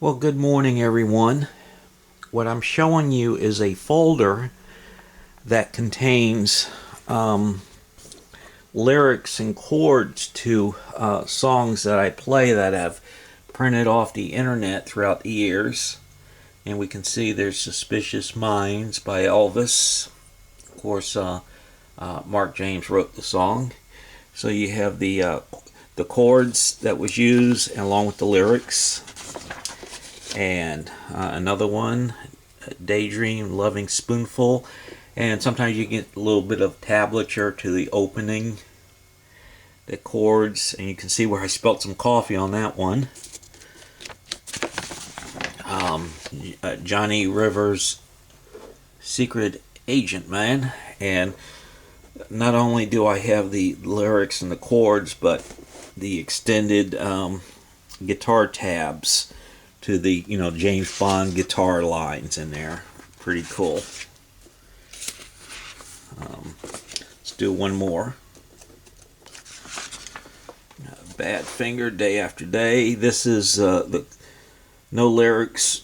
Well, good morning, everyone. What I'm showing you is a folder that contains lyrics and chords to songs that I play that I've printed off the internet throughout the years. And we can see there's Suspicious Minds by Elvis. Of course, Mark James wrote the song. So you have the chords that was used along with the lyrics. And another one, Daydream, Loving Spoonful. And sometimes you get a little bit of tablature to the opening, the chords, and you can see where I spelt some coffee on that one. Johnny Rivers' Secret Agent Man. And not only do I have the lyrics and the chords, but the extended guitar tabs to the James Bond guitar lines in there. Pretty cool. Let's do one more. Badfinger, Day After Day. This is no lyrics,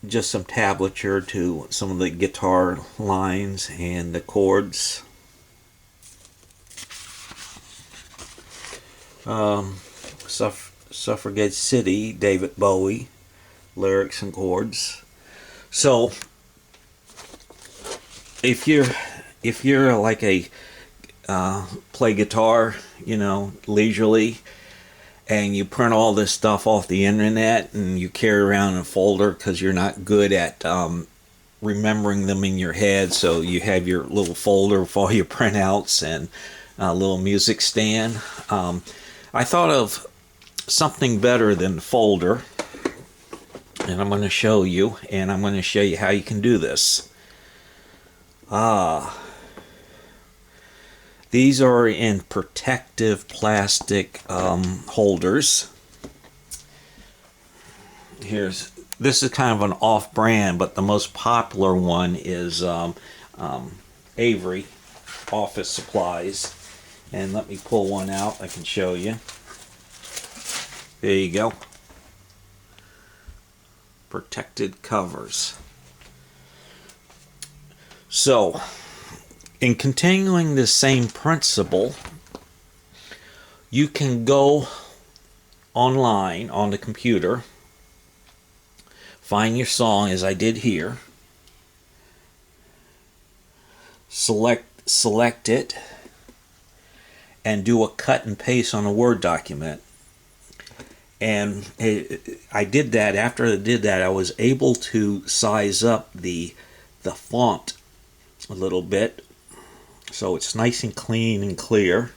just some tablature to some of the guitar lines and the chords. Suffragette City, David Bowie, lyrics and chords. So if you're like a play guitar, leisurely, and you print all this stuff off the internet and you carry around in a folder because you're not good at remembering them in your head, so you have your little folder with all your printouts and a little music stand. I thought of something better than the folder, and I'm going to show you, and I'm going to show you how you can do this. These are in protective plastic holders. This is kind of an off-brand, but the most popular one is Avery Office Supplies. And let me pull one out. I can show you. There you go. Protected covers. So, in continuing the same principle, you can go online on the computer, find your song as I did here, select it, and do a cut and paste on a Word document. And I did that. After I did that, I was able to size up the font a little bit, so it's nice and clean and clear.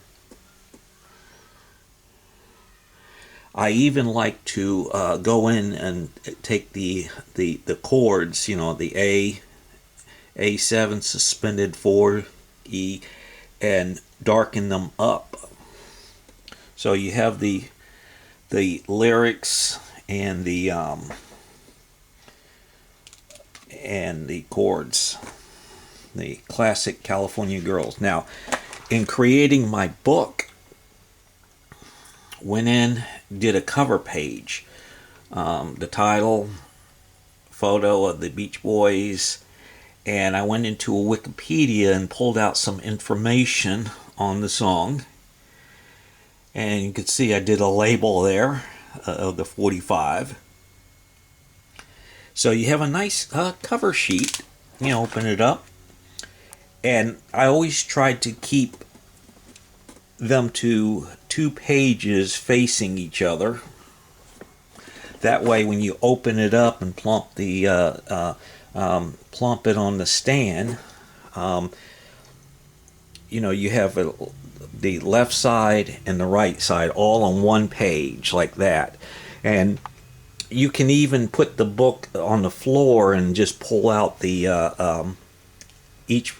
I even like to go in and take the chords, the A7 suspended 4 E, and darken them up. So you have the lyrics and the chords, the classic California Girls. Now, in creating my book, went in, did a cover page, the title, photo of the Beach Boys, and I went into a Wikipedia and pulled out some information on the song. And you can see I did a label there of the 45. So you have a nice cover sheet. Open it up. And I always tried to keep them to 2 pages facing each other. That way, when you open it up and plump it on the stand, you have the left side and the right side all on one page like that. And you can even put the book on the floor and just pull out the each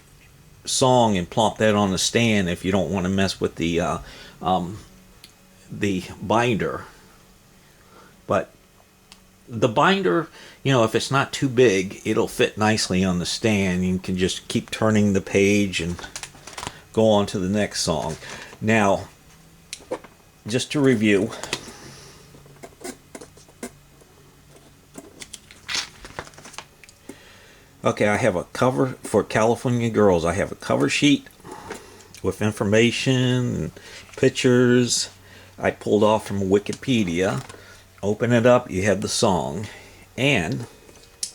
song and plump that on the stand if you don't want to mess with the binder. But the binder, if it's not too big, it'll fit nicely on the stand. You can just keep turning the page and go on to the next song. Now, just to review, Okay, I have a cover for California Girls. I have a cover sheet with information and pictures I pulled off from Wikipedia. Open it up, you have the song. And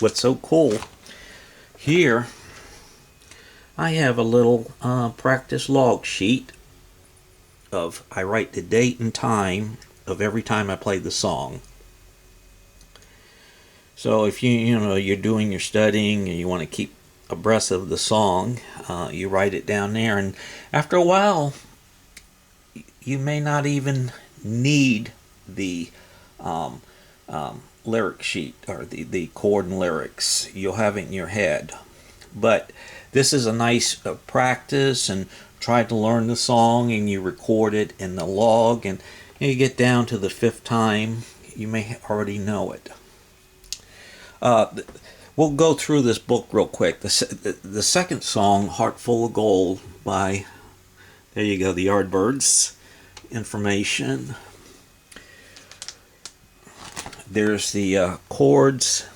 what's so cool, here I have a little practice log sheet of, I write the date and time of every time I play the song. So if you're doing your studying and you want to keep abreast of the song, you write it down there, and after a while you may not even need the lyric sheet or the chord and lyrics. You'll have it in your head. But this is a nice practice, and try to learn the song, and you record it in the log, and you get down to the fifth time, you may already know it. We'll go through this book real quick. The second song, Heart Full of Gold, by, there you go, the Yardbirds. Information. There's the chords,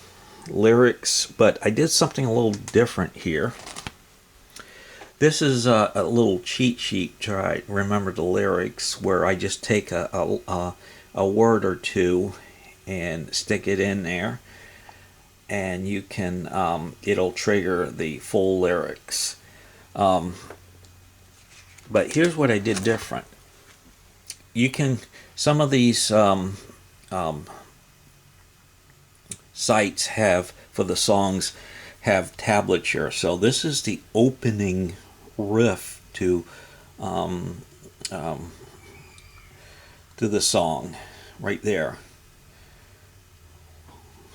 lyrics, but I did something a little different here. This is a little cheat sheet to remember the lyrics, where I just take a word or two and stick it in there, and you can it'll trigger the full lyrics. But here's what I did different. You can, some of these sites have, for the songs, have tablature. So this is the opening riff to the song, right there.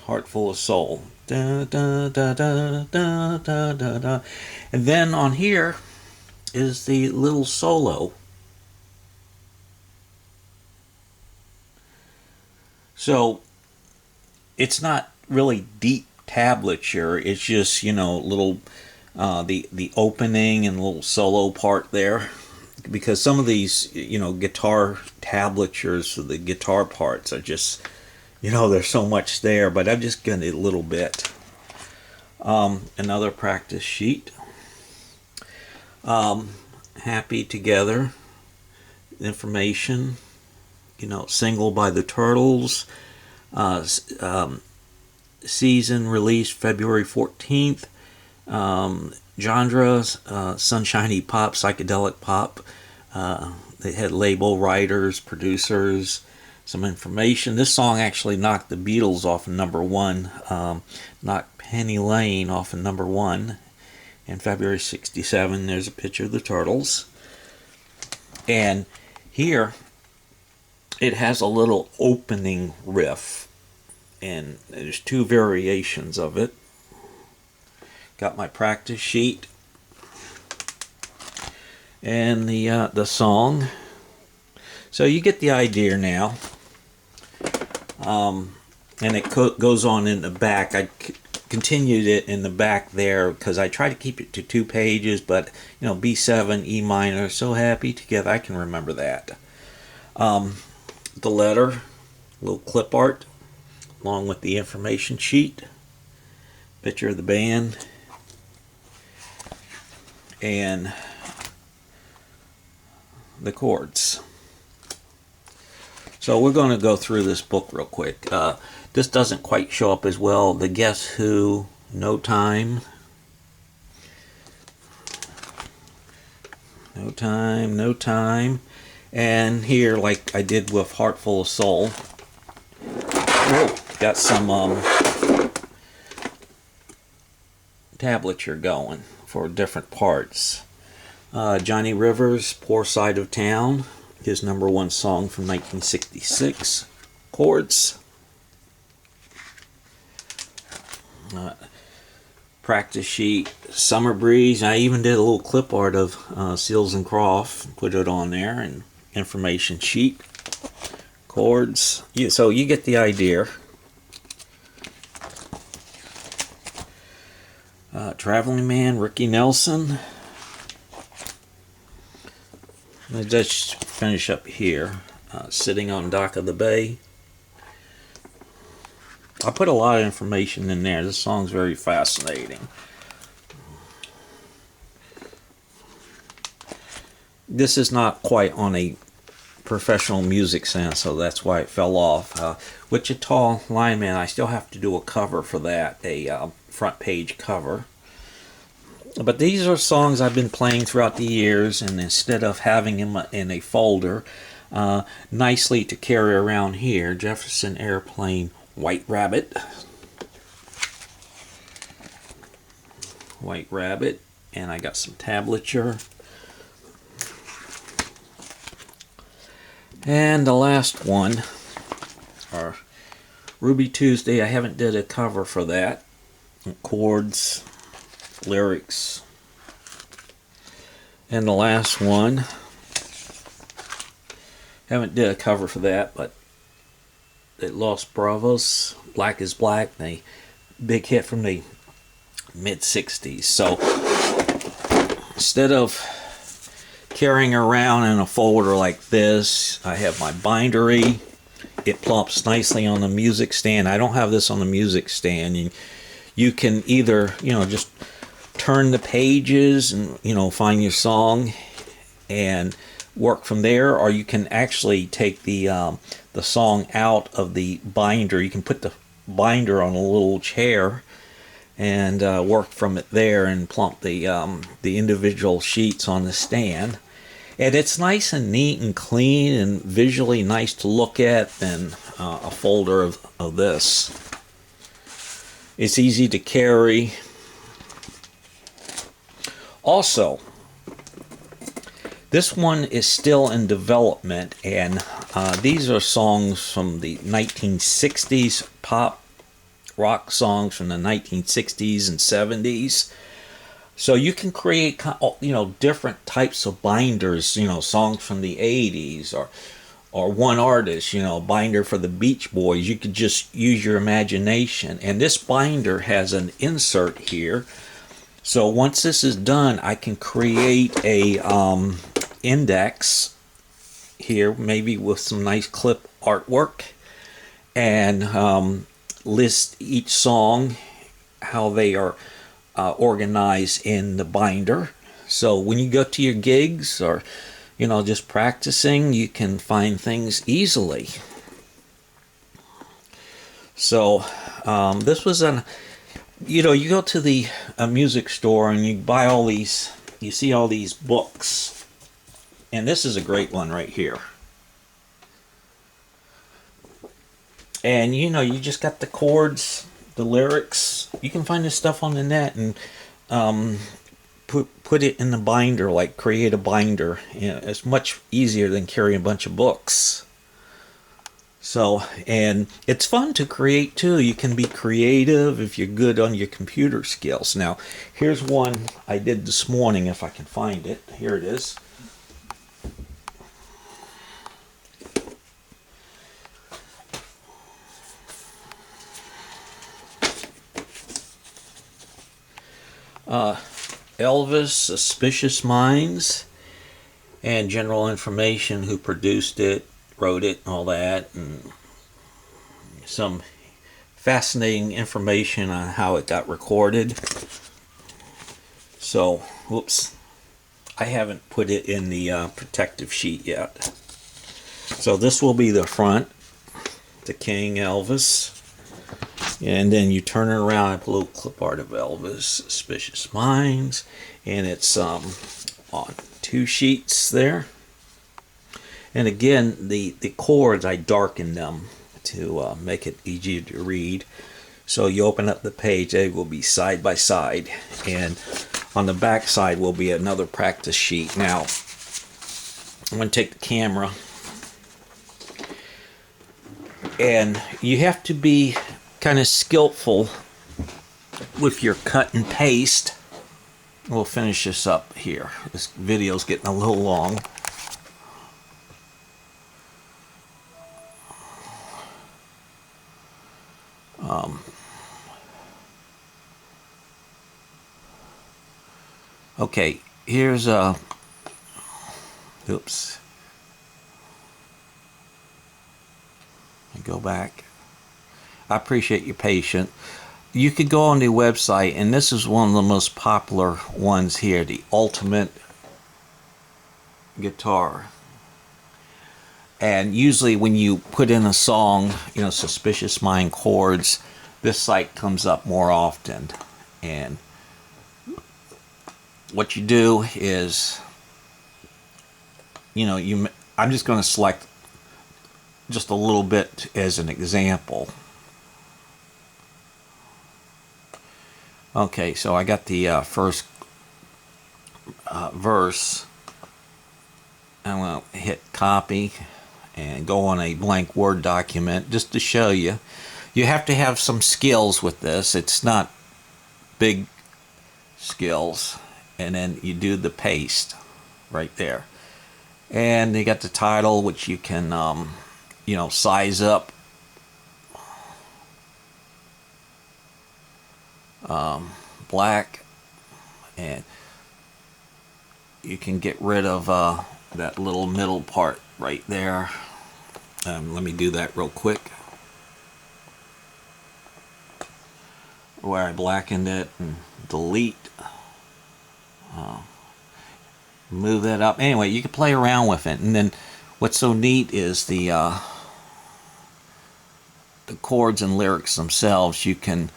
Heart Full of Soul. Da, da, da, da, da, da, da, da. And then on here is the little solo. So it's not really deep tablature. It's just, little the opening and little solo part there. Because some of these, guitar tablatures for the guitar parts are just, there's so much there, but I've just got a little bit. Another practice sheet. Happy Together. Information. Single by the Turtles. Season released February 14th. Genres, sunshiny pop, psychedelic pop. They had label writers, producers, some information. This song actually knocked the Beatles off of number one, knocked Penny Lane off of number one in February 67. There's a picture of the Turtles. And here it has a little opening riff, and there's two variations of it. Got my practice sheet and the song. So you get the idea now. And it goes on in the back. I continued it in the back there because I try to keep it to 2 pages, but B7, E minor, So Happy Together, I can remember that. The letter, little clip art, along with the information sheet, picture of the band, and the chords. So we're going to go through this book real quick. This doesn't quite show up as well. The Guess Who, No Time. No Time, No Time. And here, like I did with Heart Full of Soul, got some tablature going for different parts. Johnny Rivers, Poor Side of Town, his number one song from 1966. Chords. Practice sheet, Summer Breeze. I even did a little clip art of Seals and Croft, put it on there, and information sheet. Chords. So you get the idea. Traveling Man, Ricky Nelson. Let's just finish up here. Sitting on Dock of the Bay. I put a lot of information in there. This song's very fascinating. This is not quite on a professional music sense, so that's why it fell off. Wichita Lineman, I still have to do a cover for that, a front page cover. But these are songs I've been playing throughout the years, and instead of having them in a folder, nicely to carry around here, Jefferson Airplane, White Rabbit. White Rabbit, and I got some tablature. And the last one, are Ruby Tuesday. I haven't did a cover for that. Chords, lyrics. And the last one, haven't did a cover for that, but Los Bravos, Black is Black, the big hit from the mid-60s. So instead of carrying around in a folder like this, I have my bindery. It plops nicely on the music stand. I don't have this on the music stand. You can either, just turn the pages and, find your song and work from there, or you can actually take the song out of the binder. You can put the binder on a little chair and work from it there and plump the individual sheets on the stand. And it's nice and neat and clean and visually nice to look at than a folder of this. It's easy to carry. Also, this one is still in development, and these are songs from the 1960s, pop rock songs from the 1960s and 70s. So you can create, different types of binders, songs from the 80s, or one artist, binder for the Beach Boys. You could just use your imagination. And this binder has an insert here. So once this is done, I can create a index here, maybe with some nice clip artwork, and list each song, how they are organized in the binder. So when you go to your gigs or just practicing, you can find things easily. So this was you go to the music store and you buy all these, you see all these books, and this is a great one right here. And you just got the chords, the lyrics. You can find this stuff on the net and put it in the binder, like create a binder. It's much easier than carrying a bunch of books. So, and it's fun to create too. You can be creative if you're good on your computer skills. Now, here's one I did this morning, if I can find it. Here it is. Elvis, Suspicious Minds, and general information, who produced it, wrote it, all that, and some fascinating information on how it got recorded. So, whoops, I haven't put it in the protective sheet yet. So this will be the front, the King Elvis. And then you turn it around and put a little clip art of Elvis, Suspicious Minds, and it's on 2 sheets there. And again, the chords, I darken them to make it easier to read. So you open up the page, they will be side by side, and on the back side will be another practice sheet. Now, I'm going to take the camera, and you have to be kind of skillful with your cut and paste. We'll finish this up here. This video's getting a little long. Okay, here's oops. I go back. I appreciate your patience. You could go on the website, and this is one of the most popular ones here, the Ultimate Guitar. And usually when you put in a song, Suspicious Mind chords, this site comes up more often. And what you do is, I'm just going to select just a little bit as an example. Okay, so I got the first verse. I'm going to hit copy and go on a blank Word document just to show you. You have to have some skills with this. It's not big skills. And then you do the paste right there. And you got the title, which you can, size up. Black. And you can get rid of that little middle part right there. Let me do that real quick. Where I blackened it and delete. Move that up. Anyway, you can play around with it. And then what's so neat is the chords and lyrics themselves. You can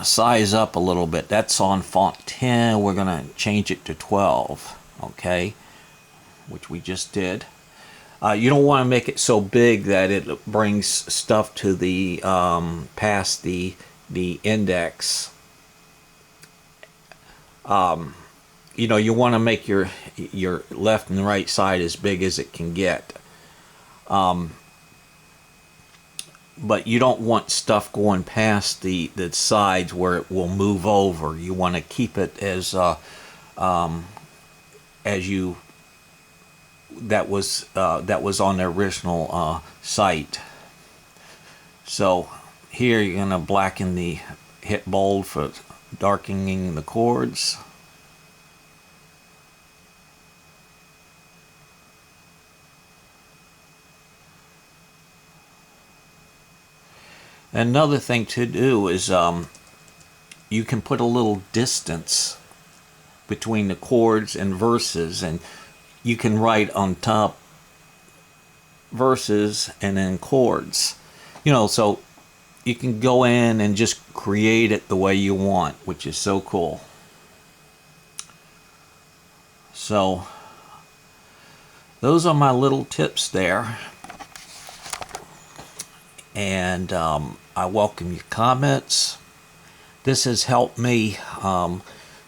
size up a little bit. That's on font 10. We're going to change it to 12. Okay, which we just did. You don't want to make it so big that it brings stuff to the past the index. You want to make your left and right side as big as it can get. But you don't want stuff going past the sides where it will move over. You want to keep it as you that was on the original site. So here you're going to blacken hit bold for darkening the chords. Another thing to do is you can put a little distance between the chords and verses, and you can write on top verses and then chords. So you can go in and just create it the way you want, which is so cool. So those are my little tips there. And I welcome your comments. This has helped me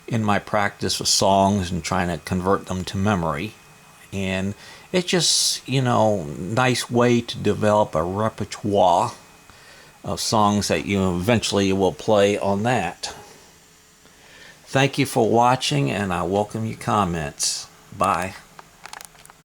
in my practice with songs and trying to convert them to memory. And it's just, nice way to develop a repertoire of songs that you eventually will play on that. Thank you for watching, and I welcome your comments. Bye.